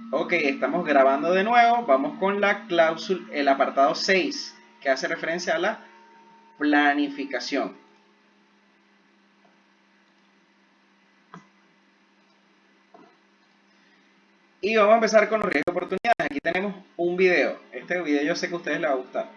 Ok, estamos grabando de nuevo. Vamos con la cláusula, el apartado 6, que hace referencia a la planificación. Y vamos a empezar con los riesgos y oportunidades. Aquí tenemos un video. Este video yo sé que a ustedes les va a gustar.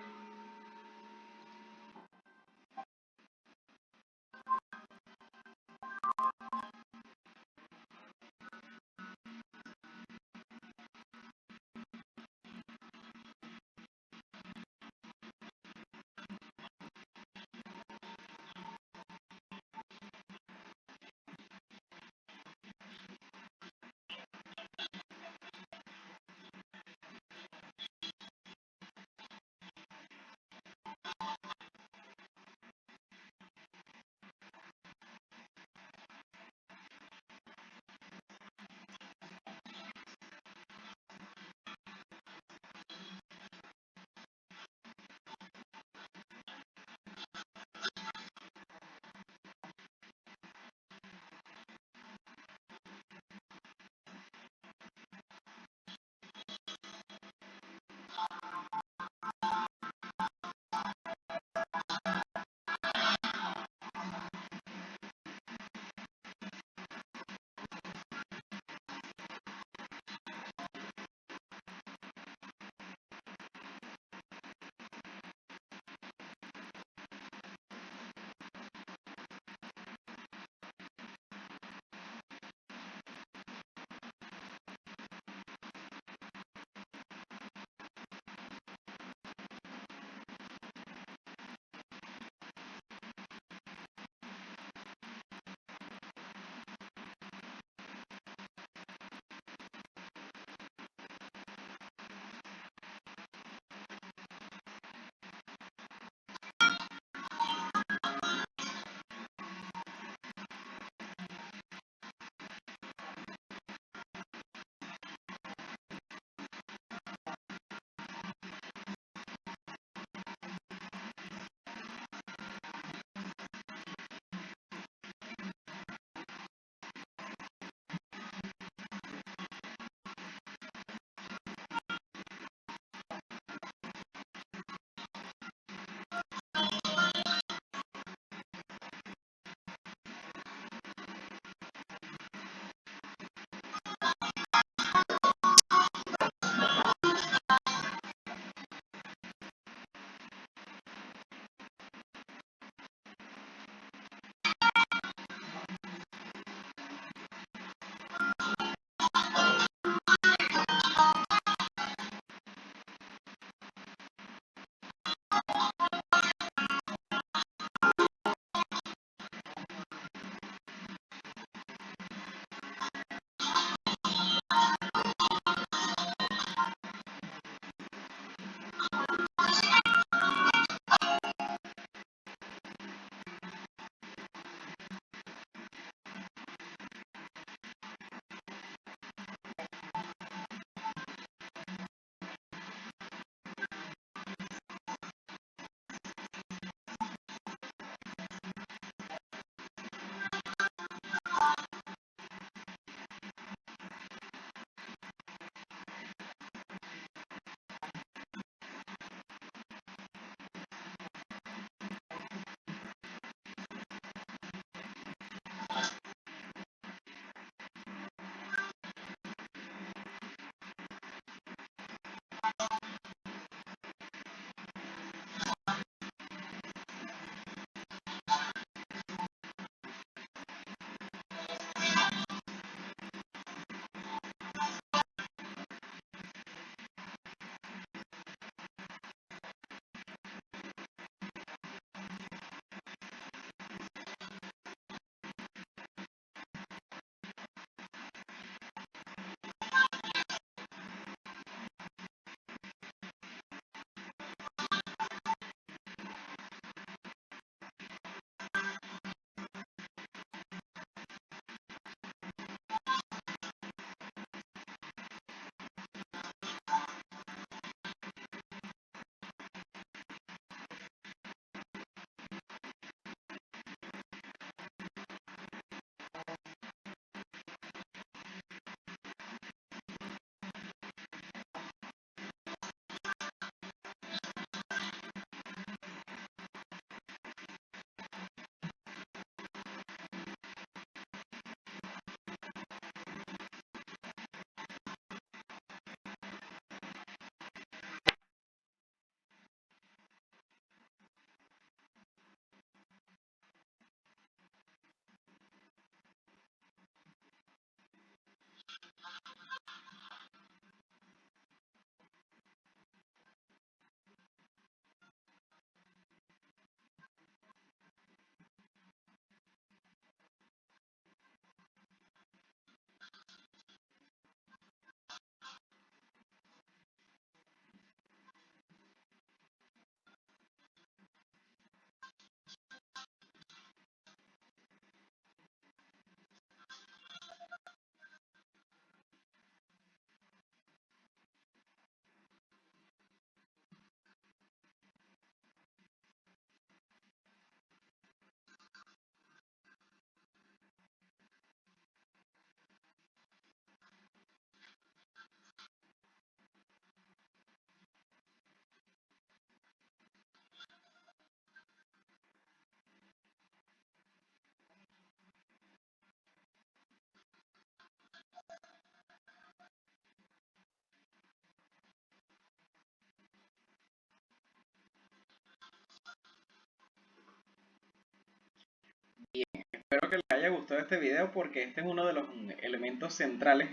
gustó este video porque este es uno de los elementos centrales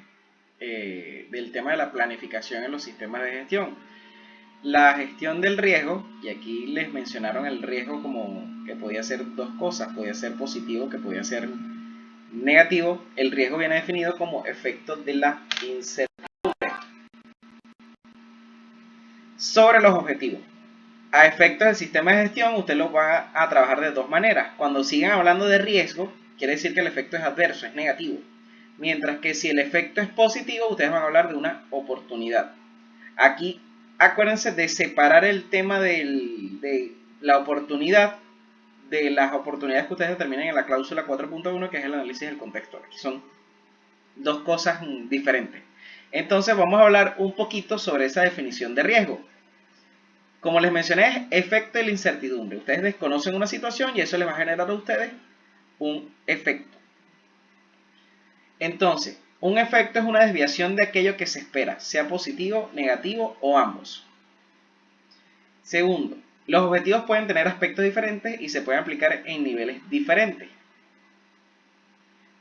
del tema de la planificación en los sistemas de gestión. La gestión del riesgo, y aquí les mencionaron el riesgo como que podía ser dos cosas, podía ser positivo, que podía ser negativo. El riesgo viene definido como efecto de la incertidumbre sobre los objetivos. A efectos del sistema de gestión, usted lo va a trabajar de dos maneras. Cuando sigan hablando de riesgo, quiere decir que el efecto es adverso, es negativo. Mientras que si el efecto es positivo, ustedes van a hablar de una oportunidad. Aquí, acuérdense de separar el tema de la oportunidad de las oportunidades que ustedes determinen en la cláusula 4.1, que es el análisis del contexto. Aquí son dos cosas diferentes. Entonces vamos a hablar un poquito sobre esa definición de riesgo. Como les mencioné, es efecto de la incertidumbre. Ustedes desconocen una situación y eso les va a generar a ustedes un efecto. Entonces, un efecto es una desviación de aquello que se espera, sea positivo, negativo o ambos. Segundo, los objetivos pueden tener aspectos diferentes y se pueden aplicar en niveles diferentes.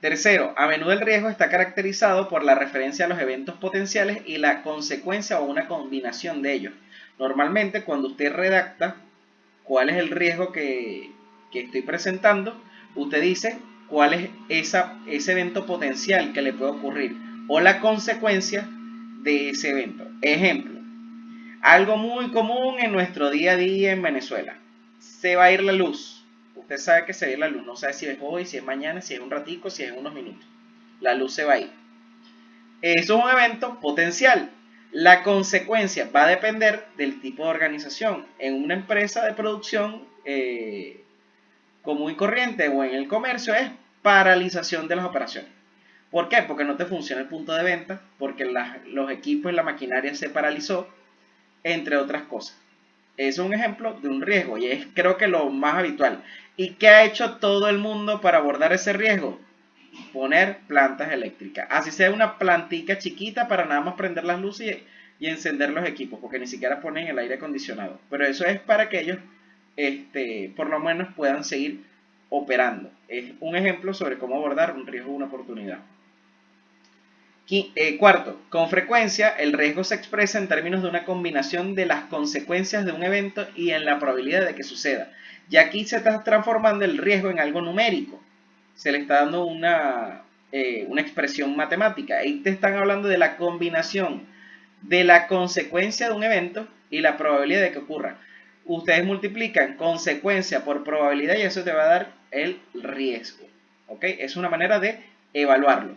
Tercero, a menudo el riesgo está caracterizado por la referencia a los eventos potenciales y la consecuencia o una combinación de ellos. Normalmente, cuando usted redacta cuál es el riesgo que estoy presentando, usted dice cuál es ese evento potencial que le puede ocurrir o la consecuencia de ese evento. Ejemplo, algo muy común en nuestro día a día en Venezuela. Se va a ir la luz. Usted sabe que se va a ir la luz. No sabe si es hoy, si es mañana, si es un ratico, si es unos minutos. La luz se va a ir. Eso es un evento potencial. La consecuencia va a depender del tipo de organización. En una empresa de producción común y corriente o en el comercio es paralización de las operaciones. ¿Por qué? Porque no te funciona el punto de venta, porque los equipos y la maquinaria se paralizó, entre otras cosas. Es un ejemplo de un riesgo y es creo que lo más habitual. ¿Y qué ha hecho todo el mundo para abordar ese riesgo? Poner plantas eléctricas. Así sea una plantica chiquita para nada más prender las luces y encender los equipos, porque ni siquiera ponen el aire acondicionado. Pero eso es para que ellos por lo menos puedan seguir operando. Es un ejemplo sobre cómo abordar un riesgo o una oportunidad. Cuarto, con frecuencia el riesgo se expresa en términos de una combinación de las consecuencias de un evento y en la probabilidad de que suceda. Y aquí se está transformando el riesgo en algo numérico. Se le está dando una expresión matemática. Ahí te están hablando de la combinación de la consecuencia de un evento y la probabilidad de que ocurra. Ustedes multiplican consecuencia por probabilidad y eso te va a dar el riesgo. ¿Ok? Es una manera de evaluarlo.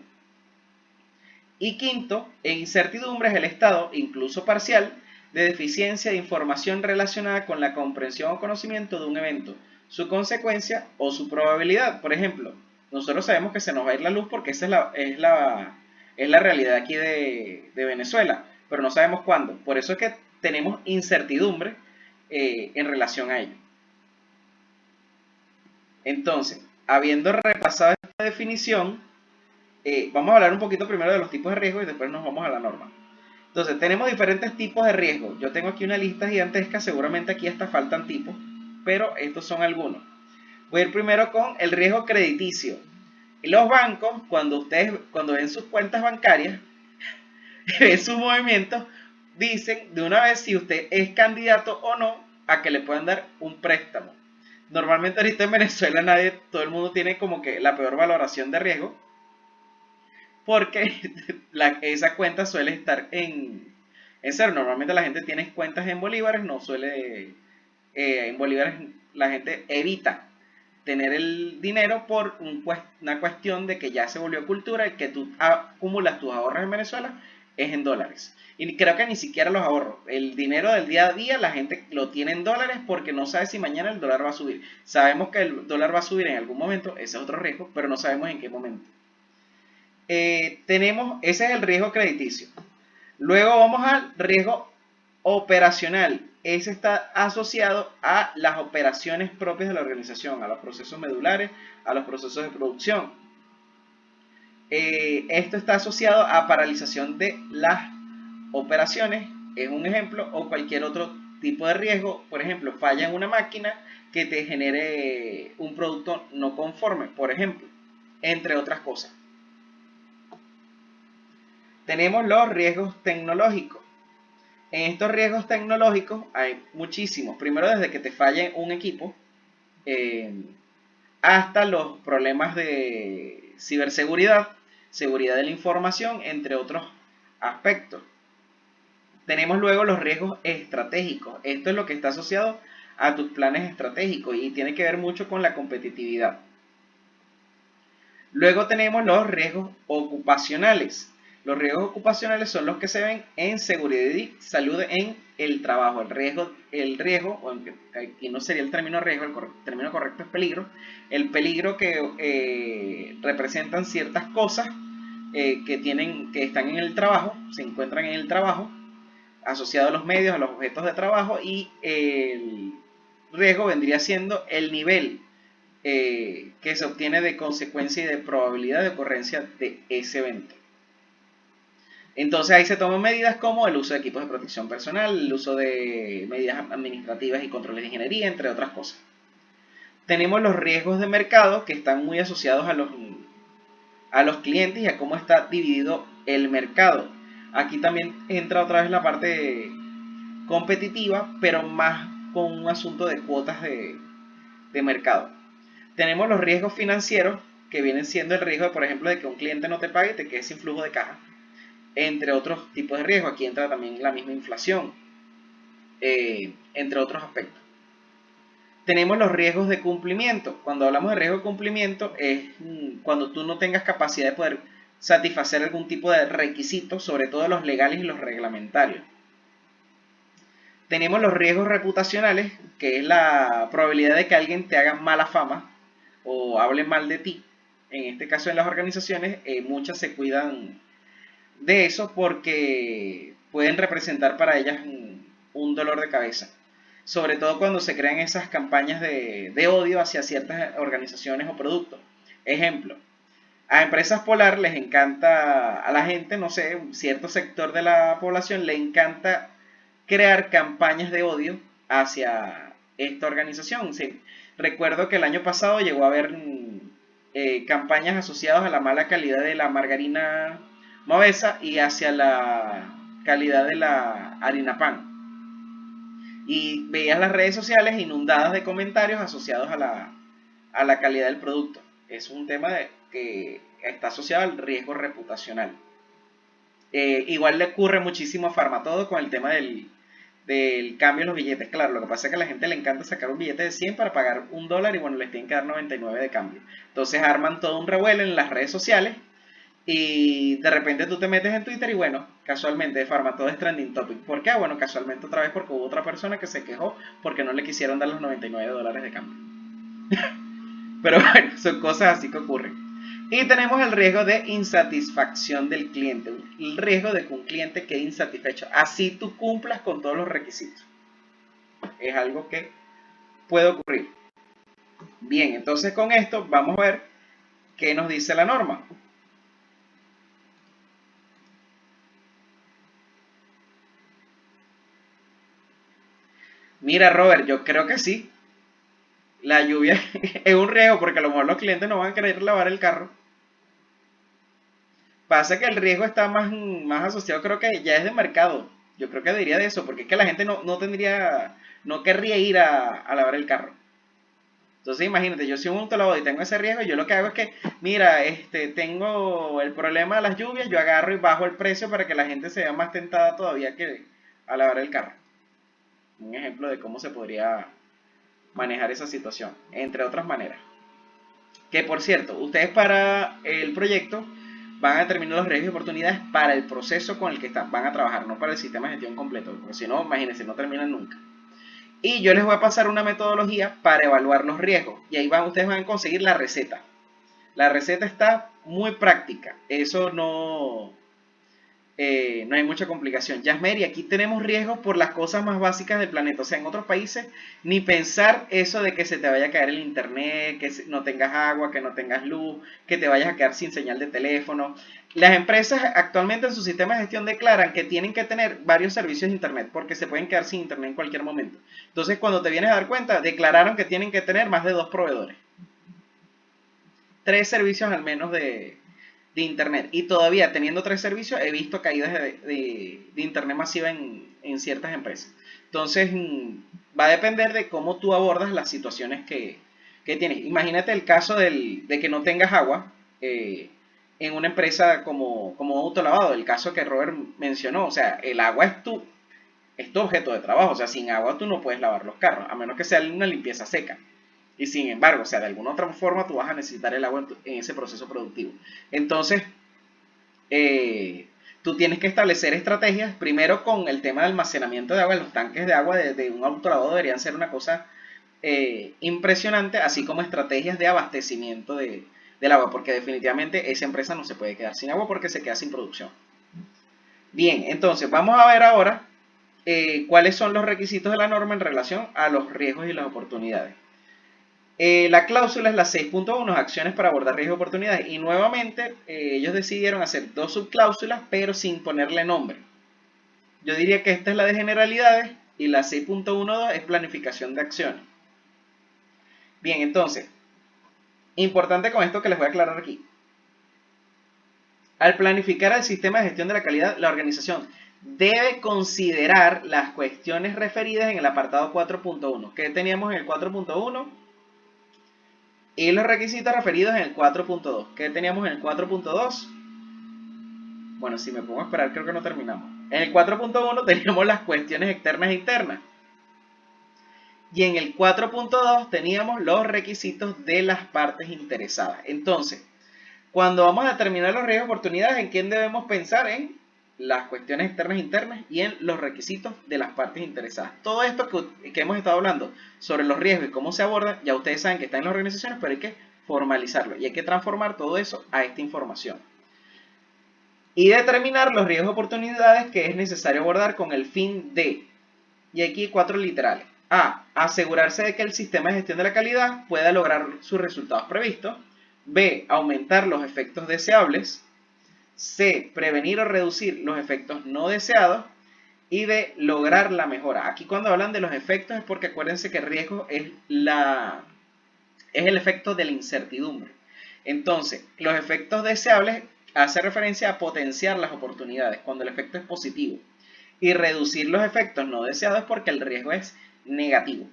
Y quinto, en incertidumbre es el estado, incluso parcial, de deficiencia de información relacionada con la comprensión o conocimiento de un evento, su consecuencia o su probabilidad. Por ejemplo, nosotros sabemos que se nos va a ir la luz porque esa es la realidad aquí de Venezuela, pero no sabemos cuándo. Por eso es que tenemos incertidumbre en relación a ello. Entonces, habiendo repasado esta definición, vamos a hablar un poquito primero de los tipos de riesgo y después nos vamos a la norma. Entonces, tenemos diferentes tipos de riesgo. Yo tengo aquí una lista gigantesca, seguramente aquí hasta faltan tipos, pero estos son algunos. Voy a ir primero con el riesgo crediticio. Los bancos, cuando ven sus cuentas bancarias, ven sus movimientos, dicen de una vez si usted es candidato o no a que le puedan dar un préstamo. Normalmente ahorita en Venezuela todo el mundo tiene como que la peor valoración de riesgo, porque esa cuenta suele estar en cero. Normalmente la gente tiene cuentas en bolívares, no suele, en bolívares la gente evita tener el dinero por una cuestión de que ya se volvió cultura y que tú acumulas tus ahorros en Venezuela es en dólares. Y creo que ni siquiera los ahorros. El dinero del día a día la gente lo tiene en dólares porque no sabe si mañana el dólar va a subir. Sabemos que el dólar va a subir en algún momento, ese es otro riesgo, pero no sabemos en qué momento. Ese es el riesgo crediticio. Luego vamos al riesgo operacional. Ese está asociado a las operaciones propias de la organización, a los procesos medulares, a los procesos de producción. Esto está asociado a paralización de las operaciones, es un ejemplo, o cualquier otro tipo de riesgo. Por ejemplo, falla en una máquina que te genere un producto no conforme, por ejemplo. entre otras cosas. Tenemos los riesgos tecnológicos. En estos riesgos tecnológicos hay muchísimos. Primero, desde que te falle un equipo, hasta los problemas de ciberseguridad, seguridad de la información, entre otros aspectos. Tenemos luego los riesgos estratégicos. Esto es lo que está asociado a tus planes estratégicos y tiene que ver mucho con la competitividad. Luego tenemos los riesgos ocupacionales. Los riesgos ocupacionales son los que se ven en seguridad y salud en el trabajo. El riesgo, aunque aquí no sería el término riesgo, el término correcto es peligro. El peligro que representan ciertas cosas que están en el trabajo, se encuentran en el trabajo, asociado a los medios, a los objetos de trabajo, y el riesgo vendría siendo el nivel que se obtiene de consecuencia y de probabilidad de ocurrencia de ese evento. Entonces ahí se toman medidas como el uso de equipos de protección personal, el uso de medidas administrativas y controles de ingeniería, entre otras cosas. Tenemos los riesgos de mercado, que están muy asociados a los clientes y a cómo está dividido el mercado. Aquí también entra otra vez la parte competitiva, pero más con un asunto de cuotas de mercado. Tenemos los riesgos financieros, que vienen siendo el riesgo, por ejemplo, de que un cliente no te pague y te quedes sin flujo de caja, entre otros tipos de riesgos. Aquí entra también la misma inflación, entre otros aspectos. Tenemos los riesgos de cumplimiento. Cuando hablamos de riesgo de cumplimiento es cuando tú no tengas capacidad de poder satisfacer algún tipo de requisito, sobre todo los legales y los reglamentarios. Tenemos los riesgos reputacionales, que es la probabilidad de que alguien te haga mala fama o hable mal de ti. En este caso, en las organizaciones, muchas se cuidan de eso porque pueden representar para ellas un dolor de cabeza. Sobre todo cuando se crean esas campañas de odio hacia ciertas organizaciones o productos. Ejemplo, a Empresas Polar les encanta, a la gente, no sé, un cierto sector de la población le encanta crear campañas de odio hacia esta organización. Sí, recuerdo que el año pasado llegó a haber campañas asociadas a la mala calidad de la margarina Movesa y hacia la calidad de la harina pan. Y veías las redes sociales inundadas de comentarios asociados a la calidad del producto. Es un tema que está asociado al riesgo reputacional. Igual le ocurre muchísimo a Farmatodo con el tema del cambio en los billetes. Claro, lo que pasa es que a la gente le encanta sacar un billete de 100 para pagar $1 y bueno, les tienen que dar 99 de cambio. Entonces arman todo un revuelo en las redes sociales y de repente tú te metes en Twitter y bueno, casualmente Farmatodo es trending topic. ¿Por qué? Bueno, casualmente otra vez porque hubo otra persona que se quejó porque no le quisieron dar los $99 de cambio. Pero bueno, son cosas así que ocurren. Y tenemos el riesgo de insatisfacción del cliente, el riesgo de que un cliente quede insatisfecho, así tú cumplas con todos los requisitos. Es algo que puede ocurrir. Bien, entonces con esto vamos a ver qué nos dice la norma. Mira, Robert, yo creo que sí. La lluvia es un riesgo porque a lo mejor los clientes no van a querer lavar el carro. Pasa que el riesgo está más asociado, creo que ya es de mercado. Yo creo que diría de eso, porque es que la gente no querría ir a lavar el carro. Entonces imagínate, yo soy un autolavado y tengo ese riesgo, yo lo que hago es que, mira, tengo el problema de las lluvias, yo agarro y bajo el precio para que la gente se vea más tentada todavía que a lavar el carro. Un ejemplo de cómo se podría manejar esa situación, entre otras maneras. Que por cierto, ustedes para el proyecto van a determinar los riesgos y oportunidades para el proceso con el que van a trabajar, no para el sistema de gestión completo, porque si no, imagínense, no terminan nunca. Y yo les voy a pasar una metodología para evaluar los riesgos, y ahí ustedes van a conseguir la receta. La receta está muy práctica, eso no hay mucha complicación. Yasmer, y aquí tenemos riesgos por las cosas más básicas del planeta. O sea, en otros países, ni pensar eso de que se te vaya a caer el internet, que no tengas agua, que no tengas luz, que te vayas a quedar sin señal de teléfono. Las empresas actualmente en su sistema de gestión declaran que tienen que tener varios servicios de internet, porque se pueden quedar sin internet en cualquier momento. Entonces, cuando te vienes a dar cuenta, declararon que tienen que tener más de 2 proveedores. 3 servicios al menos de internet. Y todavía teniendo 3 servicios he visto caídas de internet masiva en ciertas empresas. Entonces va a depender de cómo tú abordas las situaciones que tienes. Imagínate el caso de que no tengas agua en una empresa como autolavado, el caso que Robert mencionó. O sea, el agua es tu objeto de trabajo. O sea, sin agua tú no puedes lavar los carros, a menos que sea una limpieza seca. Y sin embargo, o sea, de alguna otra forma tú vas a necesitar el agua en ese proceso productivo. Entonces, tú tienes que establecer estrategias, primero con el tema de almacenamiento de agua. Los tanques de agua de un autolavado deberían ser una cosa impresionante, así como estrategias de abastecimiento del agua, porque definitivamente esa empresa no se puede quedar sin agua porque se queda sin producción. Bien, entonces vamos a ver ahora cuáles son los requisitos de la norma en relación a los riesgos y las oportunidades. La cláusula es la 6.1, acciones para abordar riesgos y oportunidades. Y nuevamente ellos decidieron hacer 2 subcláusulas, pero sin ponerle nombre. Yo diría que esta es la de generalidades y la 6.12 es planificación de acciones. Bien, entonces, importante con esto que les voy a aclarar aquí. Al planificar el sistema de gestión de la calidad, la organización debe considerar las cuestiones referidas en el apartado 4.1. ¿Qué teníamos en el 4.1? Y los requisitos referidos en el 4.2. ¿Qué teníamos en el 4.2? Bueno, si me pongo a esperar, creo que no terminamos. En el 4.1 teníamos las cuestiones externas e internas. Y en el 4.2 teníamos los requisitos de las partes interesadas. Entonces, cuando vamos a determinar los riesgos y oportunidades, ¿en quién debemos pensar? En las cuestiones externas e internas y en los requisitos de las partes interesadas. Todo esto que hemos estado hablando sobre los riesgos y cómo se aborda, ya ustedes saben que está en las organizaciones, pero hay que formalizarlo y hay que transformar todo eso a esta información. Y determinar los riesgos y oportunidades que es necesario abordar con el fin de, y aquí 4 literales. A. Asegurarse de que el sistema de gestión de la calidad pueda lograr sus resultados previstos. B. Aumentar los efectos deseables. C. Prevenir o reducir los efectos no deseados. Y D. Lograr la mejora. Aquí cuando hablan de los efectos es porque acuérdense que el riesgo es el efecto de la incertidumbre. Entonces, los efectos deseables hace referencia a potenciar las oportunidades cuando el efecto es positivo. Y reducir los efectos no deseados porque el riesgo es negativo.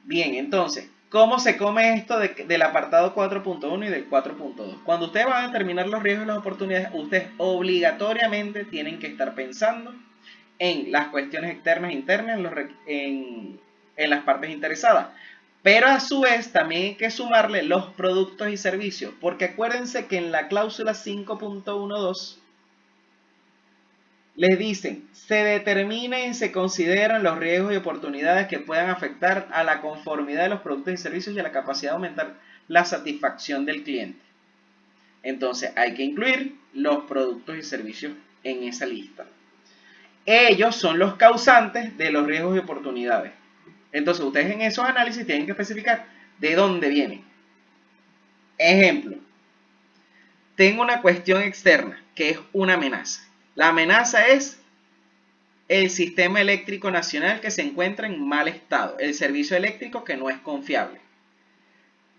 Bien, entonces, ¿cómo se come esto del apartado 4.1 y del 4.2? Cuando ustedes van a determinar los riesgos y las oportunidades, ustedes obligatoriamente tienen que estar pensando en las cuestiones externas e internas, en las partes interesadas. Pero a su vez también hay que sumarle los productos y servicios, porque acuérdense que en la cláusula 5.12 les dicen, se determinan y se consideran los riesgos y oportunidades que puedan afectar a la conformidad de los productos y servicios y a la capacidad de aumentar la satisfacción del cliente. Entonces hay que incluir los productos y servicios en esa lista. Ellos son los causantes de los riesgos y oportunidades. Entonces ustedes en esos análisis tienen que especificar de dónde vienen. Ejemplo, tengo una cuestión externa que es una amenaza. La amenaza es el sistema eléctrico nacional que se encuentra en mal estado, el servicio eléctrico que no es confiable.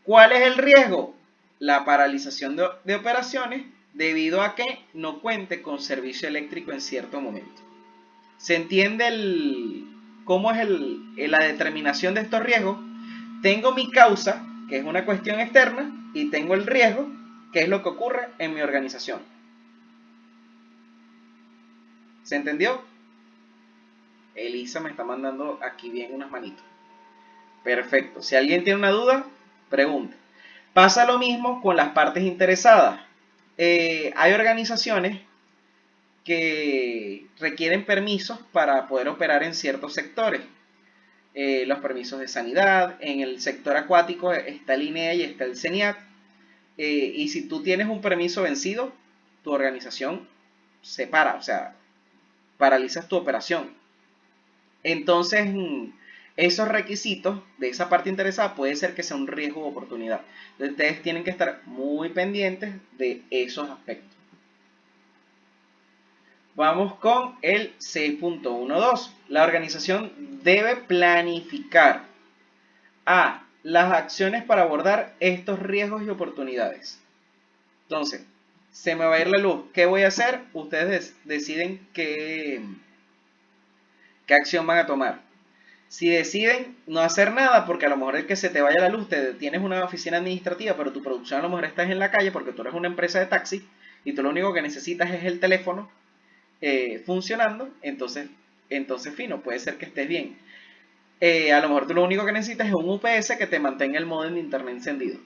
¿Cuál es el riesgo? La paralización de operaciones debido a que no cuente con servicio eléctrico en cierto momento. ¿Se entiende cómo es la determinación de estos riesgos? Tengo mi causa, que es una cuestión externa, y tengo el riesgo, que es lo que ocurre en mi organización. ¿Se entendió? Elisa me está mandando aquí bien unas manitos. Perfecto. Si alguien tiene una duda, pregunte. Pasa lo mismo con las partes interesadas. Hay organizaciones que requieren permisos para poder operar en ciertos sectores. Los permisos de sanidad, en el sector acuático está el INEA y está el CENIAT. Y si tú tienes un permiso vencido, tu organización se para, o sea, paralizas tu operación. Entonces, esos requisitos de esa parte interesada puede ser que sea un riesgo o oportunidad. Entonces, ustedes tienen que estar muy pendientes de esos aspectos. Vamos con el 6.12. La organización debe planificar A. las acciones para abordar estos riesgos y oportunidades. Entonces, se me va a ir la luz. ¿Qué voy a hacer? Ustedes deciden qué acción van a tomar. Si deciden no hacer nada, porque a lo mejor es que se te vaya la luz, tienes una oficina administrativa, pero tu producción a lo mejor está en la calle porque tú eres una empresa de taxi y tú lo único que necesitas es el teléfono funcionando, entonces fino, puede ser que estés bien. A lo mejor tú lo único que necesitas es un UPS que te mantenga el modem de internet encendido.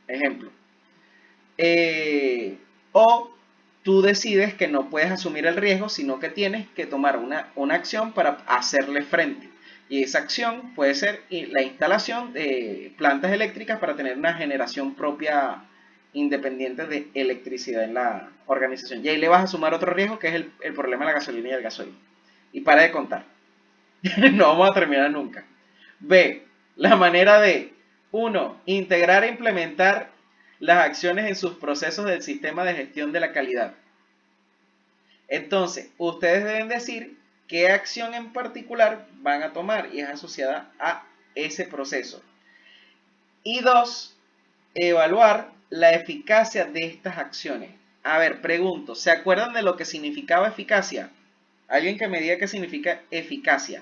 Ejemplo. O tú decides que no puedes asumir el riesgo, sino que tienes que tomar una acción para hacerle frente. Y esa acción puede ser la instalación de plantas eléctricas para tener una generación propia independiente de electricidad en la organización. Y ahí le vas a sumar otro riesgo que es el problema de la gasolina y el gasoil. Y para de contar. No vamos a terminar nunca. B. La manera de 1. Integrar e implementar las acciones en sus procesos del sistema de gestión de la calidad. Entonces, ustedes deben decir qué acción en particular van a tomar y es asociada a ese proceso. Y 2. Evaluar la eficacia de estas acciones. A ver, pregunto, ¿se acuerdan de lo que significaba eficacia? Alguien que me diga qué significa eficacia.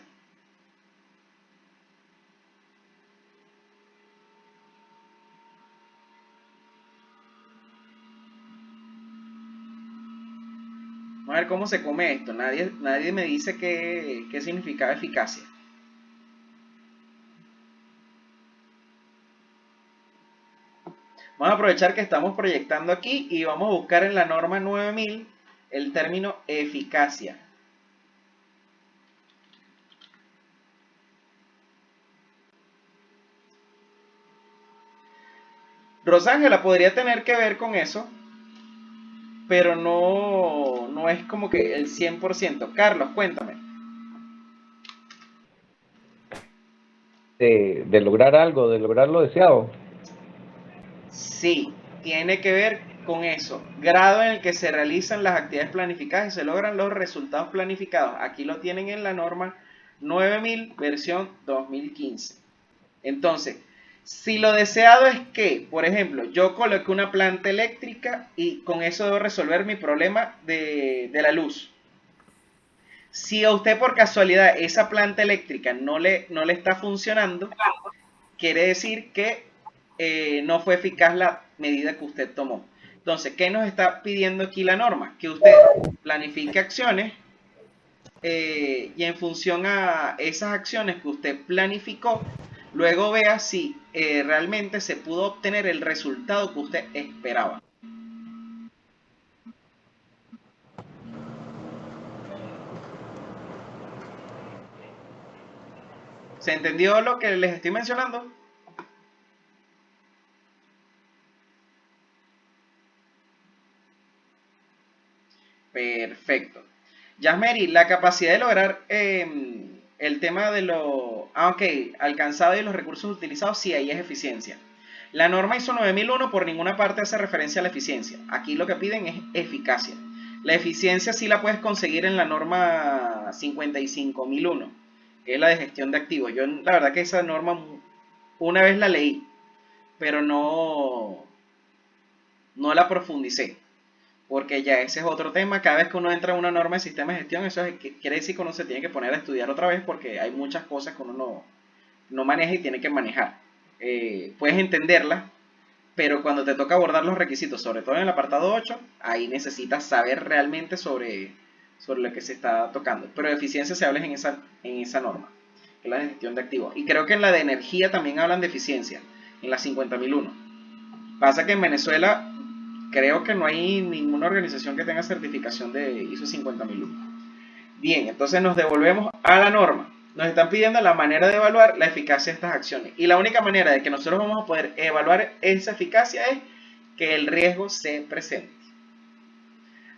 Vamos a ver cómo se come esto. Nadie me dice qué significaba eficacia. Vamos a aprovechar que estamos proyectando aquí y vamos a buscar en la norma 9000 el término eficacia. Rosángela podría tener que ver con eso, pero no es como que el 100%. Carlos, cuéntame. De lograr algo, de lograr lo deseado. Sí, tiene que ver con eso. Grado en el que se realizan las actividades planificadas y se logran los resultados planificados. Aquí lo tienen en la norma 9000 versión 2015. Entonces, si lo deseado es que, por ejemplo, yo coloque una planta eléctrica y con eso debo resolver mi problema de la luz. Si a usted por casualidad esa planta eléctrica no le está funcionando, quiere decir que no fue eficaz la medida que usted tomó. Entonces, ¿qué nos está pidiendo aquí la norma? Que usted planifique acciones y en función a esas acciones que usted planificó, luego vea si realmente se pudo obtener el resultado que usted esperaba. ¿Se entendió lo que les estoy mencionando? Perfecto. Yasmeri, la capacidad de lograr el tema de lo alcanzado y los recursos utilizados, sí, ahí es eficiencia. La norma ISO 9001 por ninguna parte hace referencia a la eficiencia. Aquí lo que piden es eficacia. La eficiencia sí la puedes conseguir en la norma 55001, que es la de gestión de activos. Yo la verdad que esa norma una vez la leí, pero no la profundicé. Porque ya ese es otro tema. Cada vez que uno entra en una norma de sistema de gestión, eso quiere decir que uno se tiene que poner a estudiar otra vez porque hay muchas cosas que uno no maneja y tiene que manejar. Puedes entenderla, pero cuando te toca abordar los requisitos, sobre todo en el apartado 8, ahí necesitas saber realmente sobre lo que se está tocando. Pero de eficiencia se habla en esa norma, que es la de gestión de activos. Y creo que en la de energía también hablan de eficiencia, en la 50001. Pasa que en Venezuela creo que no hay ninguna organización que tenga certificación de ISO 50001. Bien, entonces nos devolvemos a la norma. Nos están pidiendo la manera de evaluar la eficacia de estas acciones. Y la única manera de que nosotros vamos a poder evaluar esa eficacia es que el riesgo se presente.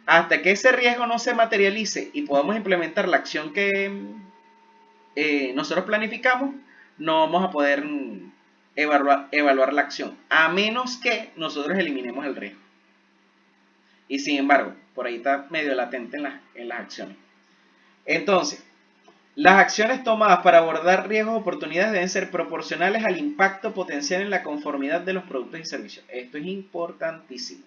Hasta que ese riesgo no se materialice y podamos implementar la acción que nosotros planificamos, no vamos a poder evaluar la acción, a menos que nosotros eliminemos el riesgo. Y sin embargo, por ahí está medio latente en las acciones. Entonces, Las acciones tomadas para abordar riesgos o oportunidades deben ser proporcionales al impacto potencial en la conformidad de los productos y servicios. Esto es importantísimo.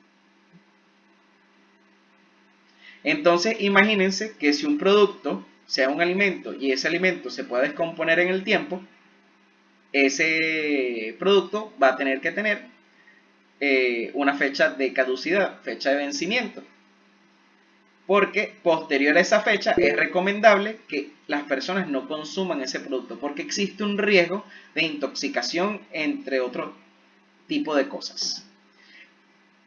Entonces, imagínense que si un producto sea un alimento y ese alimento se puede descomponer en el tiempo, ese producto va a tener que tener una fecha de caducidad, fecha de vencimiento. Porque posterior a esa fecha es recomendable que las personas no consuman ese producto porque existe un riesgo de intoxicación, entre otro tipo de cosas.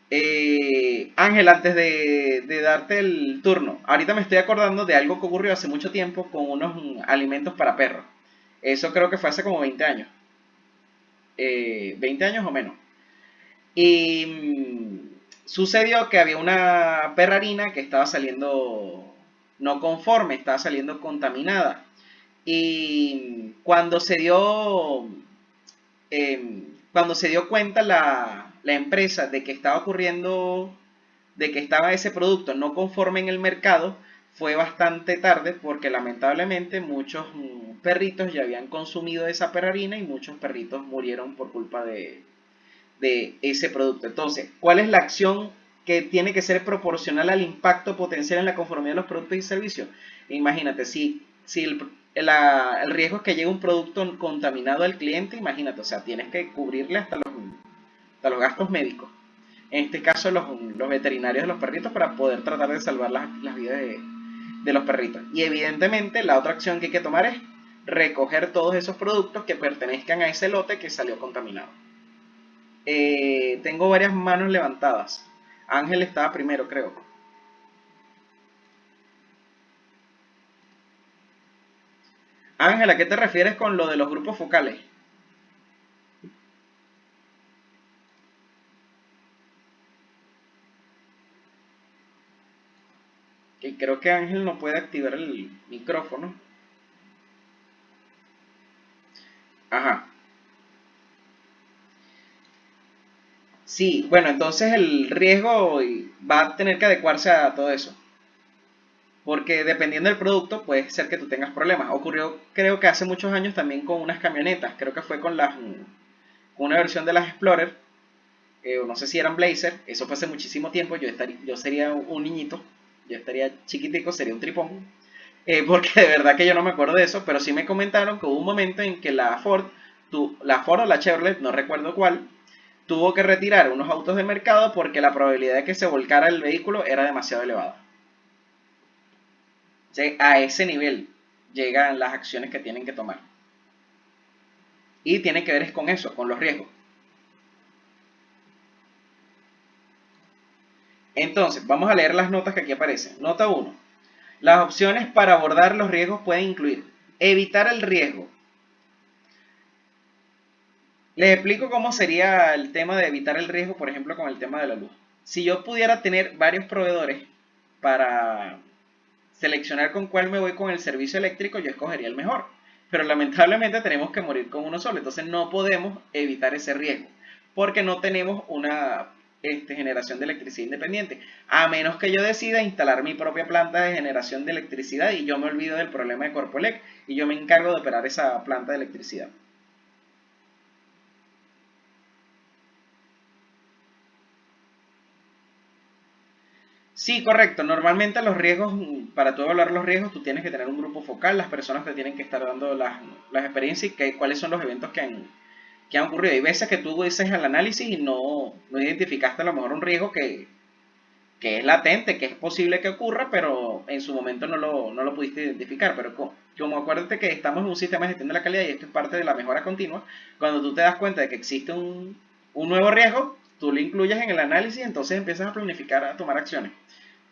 Ángel, antes de darte el turno, ahorita me estoy acordando de algo que ocurrió hace mucho tiempo con unos alimentos para perros. Eso creo que fue hace como 20 años. 20 años o menos. Y sucedió que había una perrarina que estaba saliendo no conforme, estaba saliendo contaminada. Y cuando se dio cuenta la empresa de que estaba ocurriendo, de que estaba ese producto no conforme en el mercado, fue bastante tarde porque lamentablemente muchos perritos ya habían consumido esa perrarina y muchos perritos murieron por culpa de ese producto. Entonces, ¿cuál es la acción que tiene que ser proporcional al impacto potencial en la conformidad de los productos y servicios? Imagínate, si el riesgo es que llegue un producto contaminado al cliente, imagínate, o sea, tienes que cubrirle hasta los gastos médicos. En este caso, los veterinarios de los perritos para poder tratar de salvar las vidas de los perritos. Y evidentemente, la otra acción que hay que tomar es recoger todos esos productos que pertenezcan a ese lote que salió contaminado. Tengo varias manos levantadas. Ángel estaba primero, creo. Ángel, ¿a qué te refieres con lo de los grupos focales? Que creo que Ángel no puede activar el micrófono. Ajá. Sí, bueno, entonces el riesgo va a tener que adecuarse a todo eso. Porque dependiendo del producto, puede ser que tú tengas problemas. Ocurrió, creo que hace muchos años también con unas camionetas. Creo que fue con una versión de las Explorer. No sé si eran Blazer. Eso fue hace muchísimo tiempo. Yo sería un niñito. Yo estaría chiquitico, sería un tripón. Porque de verdad que yo no me acuerdo de eso. Pero sí me comentaron que hubo un momento en que la Ford o la Chevrolet, no recuerdo cuál, tuvo que retirar unos autos del mercado porque la probabilidad de que se volcara el vehículo era demasiado elevada. A ese nivel llegan las acciones que tienen que tomar. Y tiene que ver es con eso, con los riesgos. Entonces, vamos a leer las notas que aquí aparecen. Nota 1. Las opciones para abordar los riesgos pueden incluir evitar el riesgo. Les explico cómo sería el tema de evitar el riesgo, por ejemplo, con el tema de la luz. Si yo pudiera tener varios proveedores para seleccionar con cuál me voy con el servicio eléctrico, yo escogería el mejor. Pero lamentablemente tenemos que morir con uno solo, entonces no podemos evitar ese riesgo, porque no tenemos una generación de electricidad independiente, a menos que yo decida instalar mi propia planta de generación de electricidad y yo me olvido del problema de Corpoelec y yo me encargo de operar esa planta de electricidad. Sí, correcto. Normalmente los riesgos, para tú evaluar los riesgos, tú tienes que tener un grupo focal, las personas te tienen que estar dando las experiencias y cuáles son los eventos que han ocurrido. Hay veces que tú dices el análisis y no identificaste a lo mejor un riesgo que es latente, que es posible que ocurra, pero en su momento no lo pudiste identificar. Pero como acuérdate que estamos en un sistema de gestión de la calidad y esto es parte de la mejora continua, cuando tú te das cuenta de que existe un nuevo riesgo, tú lo incluyes en el análisis y entonces empiezas a planificar, a tomar acciones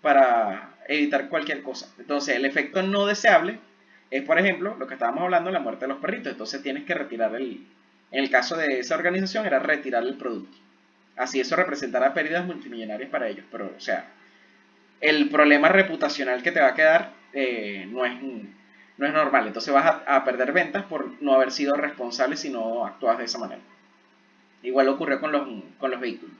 para evitar cualquier cosa. Entonces, el efecto no deseable es, por ejemplo, lo que estábamos hablando, la muerte de los perritos. Entonces, tienes que retirar en el caso de esa organización, era retirar el producto. Así eso representará pérdidas multimillonarias para ellos. Pero, o sea, el problema reputacional que te va a quedar no es normal. Entonces vas a perder ventas por no haber sido responsable si no actúas de esa manera. Igual ocurrió con los vehículos.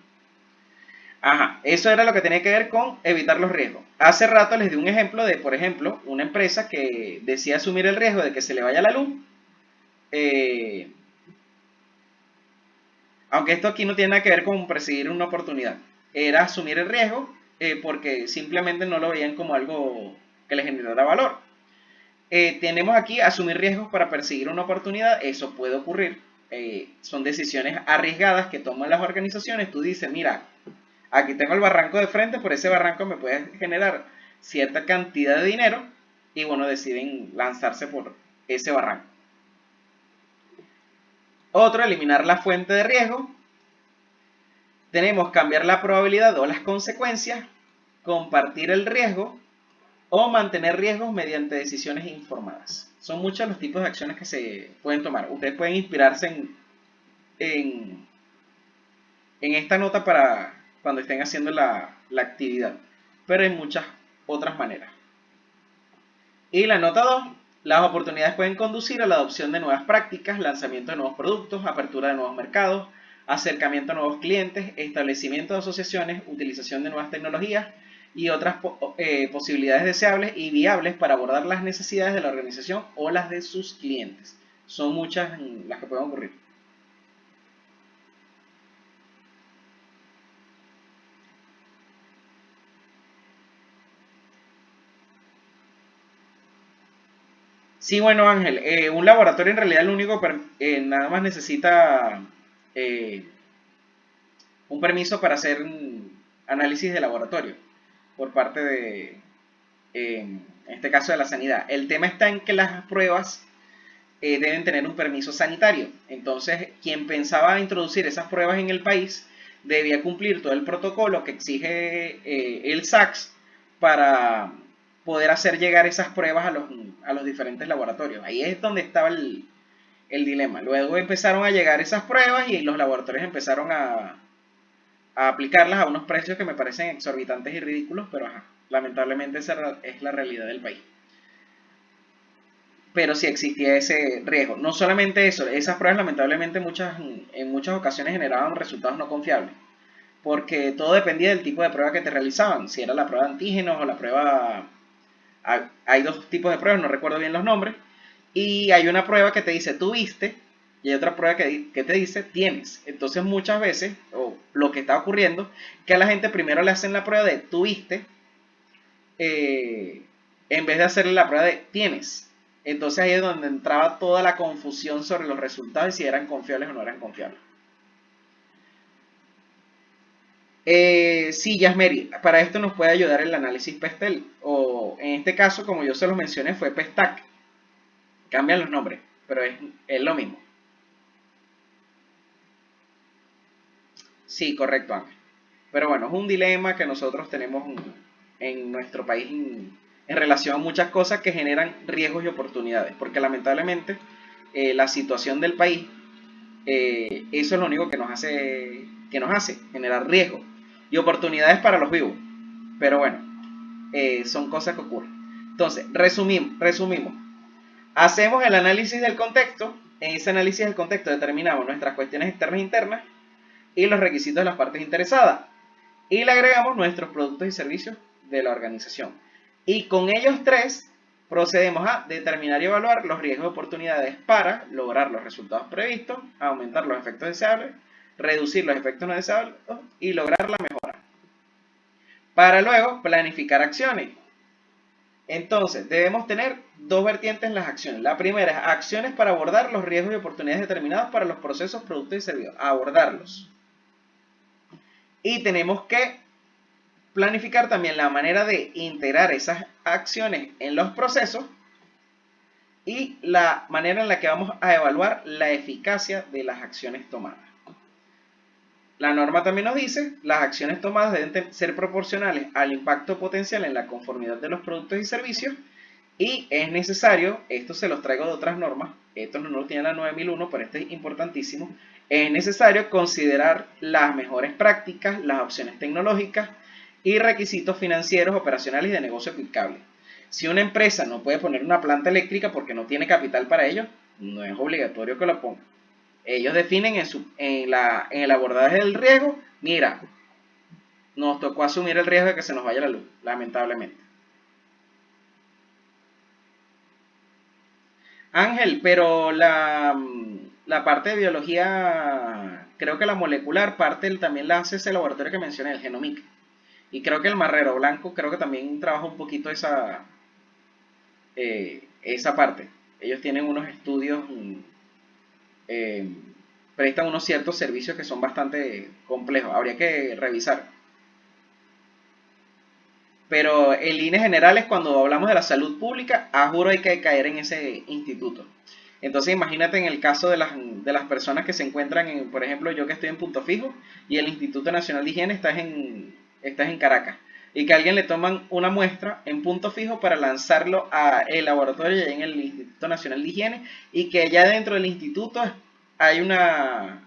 Ajá, eso era lo que tenía que ver con evitar los riesgos. Hace rato les di un ejemplo de, por ejemplo, una empresa que decía asumir el riesgo de que se le vaya la luz. eh, Aunque esto aquí no tiene nada que ver con perseguir una oportunidad. Era asumir el riesgo porque simplemente no lo veían como algo que les generara valor. Tenemos aquí asumir riesgos para perseguir una oportunidad. Eso puede ocurrir. Son decisiones arriesgadas que toman las organizaciones. Tú dices, mira, aquí tengo el barranco de frente, por ese barranco me puede generar cierta cantidad de dinero y bueno, deciden lanzarse por ese barranco. Otro, eliminar la fuente de riesgo. Tenemos cambiar la probabilidad o las consecuencias, compartir el riesgo o mantener riesgos mediante decisiones informadas. Son muchos los tipos de acciones que se pueden tomar. Ustedes pueden inspirarse en, en esta nota para cuando estén haciendo la actividad, pero hay muchas otras maneras. Y la nota 2, las oportunidades pueden conducir a la adopción de nuevas prácticas, lanzamiento de nuevos productos, apertura de nuevos mercados, acercamiento a nuevos clientes, establecimiento de asociaciones, utilización de nuevas tecnologías y otras posibilidades deseables y viables para abordar las necesidades de la organización o las de sus clientes. Son muchas las que pueden ocurrir. Sí, bueno Ángel, un laboratorio en realidad lo único nada más necesita eh, un permiso para hacer análisis de laboratorio por parte de, en este caso de la sanidad. El tema está en que las pruebas deben tener un permiso sanitario. Entonces, quien pensaba introducir esas pruebas en el país debía cumplir todo el protocolo que exige el SACS para poder hacer llegar esas pruebas a los diferentes laboratorios. Ahí es donde estaba el dilema. Luego empezaron a llegar esas pruebas y los laboratorios empezaron a aplicarlas a unos precios que me parecen exorbitantes y ridículos, pero ajá, lamentablemente esa es la realidad del país. Pero sí existía ese riesgo. No solamente eso, esas pruebas lamentablemente en muchas ocasiones generaban resultados no confiables, porque todo dependía del tipo de prueba que te realizaban, si era la prueba de antígenos o la prueba... Hay dos tipos de pruebas, no recuerdo bien los nombres, y hay una prueba que te dice tuviste y hay otra prueba que te dice tienes. Entonces muchas veces, o lo que está ocurriendo, que a la gente primero le hacen la prueba de tuviste en vez de hacerle la prueba de tienes. Entonces ahí es donde entraba toda la confusión sobre los resultados y si eran confiables o no eran confiables. Sí, Yasmeri, para esto nos puede ayudar el análisis PESTEL, o en este caso, como yo se los mencioné, fue PESTAC. Cambian los nombres, pero es lo mismo. Sí, correcto, Ángel. Pero bueno, es un dilema que nosotros tenemos en nuestro país en relación a muchas cosas que generan riesgos y oportunidades, porque lamentablemente la situación del país, eso es lo único que nos hace generar riesgos y oportunidades para los vivos. Pero bueno, son cosas que ocurren. Entonces, resumimos. Hacemos el análisis del contexto. En ese análisis del contexto determinamos nuestras cuestiones externas e internas y los requisitos de las partes interesadas. Y le agregamos nuestros productos y servicios de la organización. Y con ellos tres procedemos a determinar y evaluar los riesgos y oportunidades para lograr los resultados previstos, aumentar los efectos deseables, reducir los efectos no deseables y lograr la mejora. Para luego planificar acciones. Entonces, debemos tener dos vertientes en las acciones. La primera es acciones para abordar los riesgos y oportunidades determinados para los procesos, productos y servicios. Abordarlos. Y tenemos que planificar también la manera de integrar esas acciones en los procesos y la manera en la que vamos a evaluar la eficacia de las acciones tomadas. La norma también nos dice, las acciones tomadas deben ser proporcionales al impacto potencial en la conformidad de los productos y servicios y es necesario, esto se los traigo de otras normas, esto no lo tiene la 9001, pero este es importantísimo, es necesario considerar las mejores prácticas, las opciones tecnológicas y requisitos financieros, operacionales y de negocio aplicable. Si una empresa no puede poner una planta eléctrica porque no tiene capital para ello, no es obligatorio que lo ponga. Ellos definen en el abordaje del riesgo, mira, nos tocó asumir el riesgo de que se nos vaya la luz, lamentablemente. Ángel, pero la parte de biología, creo que la molecular parte también la hace ese laboratorio que mencioné, el Genomic. Y creo que el Marrero Blanco, creo que también trabaja un poquito esa parte. Ellos tienen unos estudios, eh, prestan unos ciertos servicios que son bastante complejos. Habría que revisar. Pero en líneas generales, cuando hablamos de la salud pública, a juro hay que caer en ese instituto. Entonces imagínate en el caso de las personas que se encuentran en, por ejemplo, yo que estoy en Punto Fijo y el Instituto Nacional de Higiene está en Caracas. Y que a alguien le toman una muestra en Punto Fijo para lanzarlo a el laboratorio en el Instituto Nacional de Higiene y que ya dentro del instituto hay una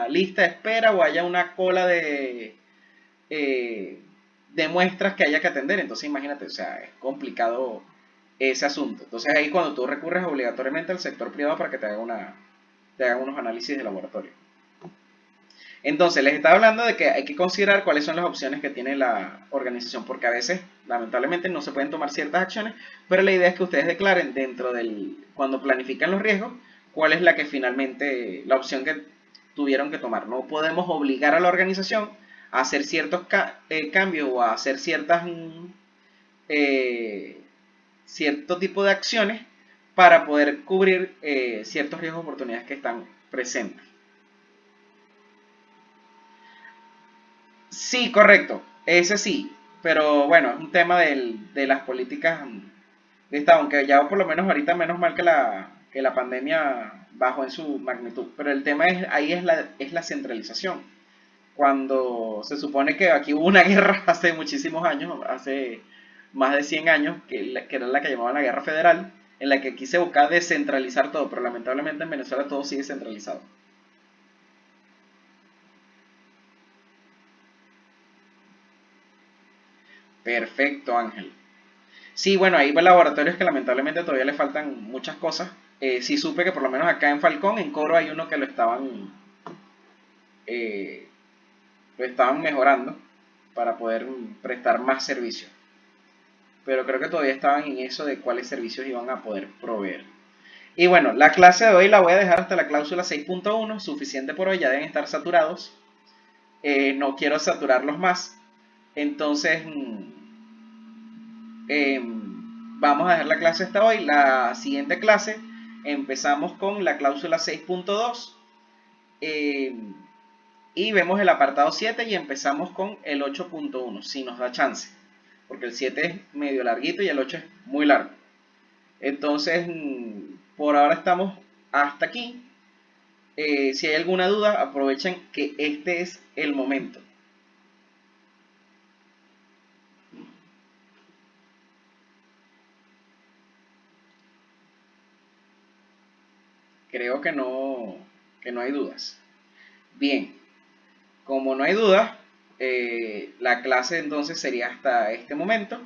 lista de espera o haya una cola eh, de muestras que haya que atender. Entonces imagínate, o sea, es complicado ese asunto. Entonces ahí cuando tú recurres obligatoriamente al sector privado para que te haga unos análisis de laboratorio. Entonces les estaba hablando de que hay que considerar cuáles son las opciones que tiene la organización, porque a veces lamentablemente no se pueden tomar ciertas acciones, pero la idea es que ustedes declaren cuando planifican los riesgos, cuál es la que finalmente, la opción que tuvieron que tomar. No podemos obligar a la organización a hacer ciertos cambios o a hacer cierto tipo de acciones para poder cubrir ciertos riesgos o oportunidades que están presentes. Sí, correcto, ese sí, pero bueno, es un tema de las políticas de Estado, aunque ya por lo menos ahorita menos mal que la pandemia bajó en su magnitud, pero el tema ahí es la centralización. Cuando se supone que aquí hubo una guerra hace muchísimos años, hace más de 100 años, que era la que llamaban la Guerra Federal, en la que aquí se buscaba descentralizar todo, pero lamentablemente en Venezuela todo sigue centralizado. Perfecto, Ángel. Sí, bueno, hay laboratorios que lamentablemente todavía le faltan muchas cosas. Sí supe que por lo menos acá en Falcón, en Coro, hay uno que eh, lo estaban mejorando para poder prestar más servicios. Pero creo que todavía estaban en eso de cuáles servicios iban a poder proveer. Y bueno, la clase de hoy la voy a dejar hasta la cláusula 6.1, suficiente por hoy, ya deben estar saturados. No quiero saturarlos más. Entonces, vamos a dejar la clase hasta hoy. La siguiente clase empezamos con la cláusula 6.2 y vemos el apartado 7 y empezamos con el 8.1, si nos da chance, porque el 7 es medio larguito y el 8 es muy largo. Entonces, por ahora estamos hasta aquí. Si hay alguna duda, aprovechen que este es el momento. Creo que no hay dudas. Bien, como no hay dudas, la clase entonces sería hasta este momento.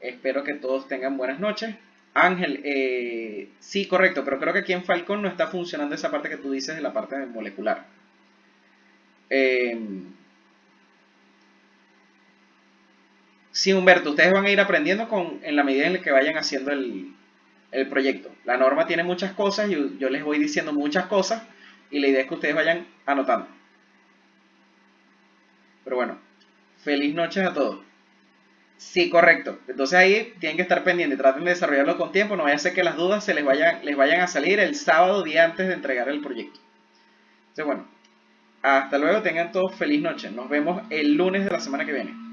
Espero que todos tengan buenas noches. Ángel, sí, correcto, pero creo que aquí en Falcon no está funcionando esa parte que tú dices de la parte molecular. Sí, Humberto, ustedes van a ir aprendiendo en la medida en la que vayan haciendo el proyecto. La norma tiene muchas cosas y yo les voy diciendo muchas cosas y la idea es que ustedes vayan anotando. Pero bueno, feliz noche a todos. Sí, correcto. Entonces ahí tienen que estar pendientes, traten de desarrollarlo con tiempo, no vaya a ser que las dudas les vayan a salir el sábado día antes de entregar el proyecto. Entonces bueno, hasta luego, tengan todos feliz noche. Nos vemos el lunes de la semana que viene.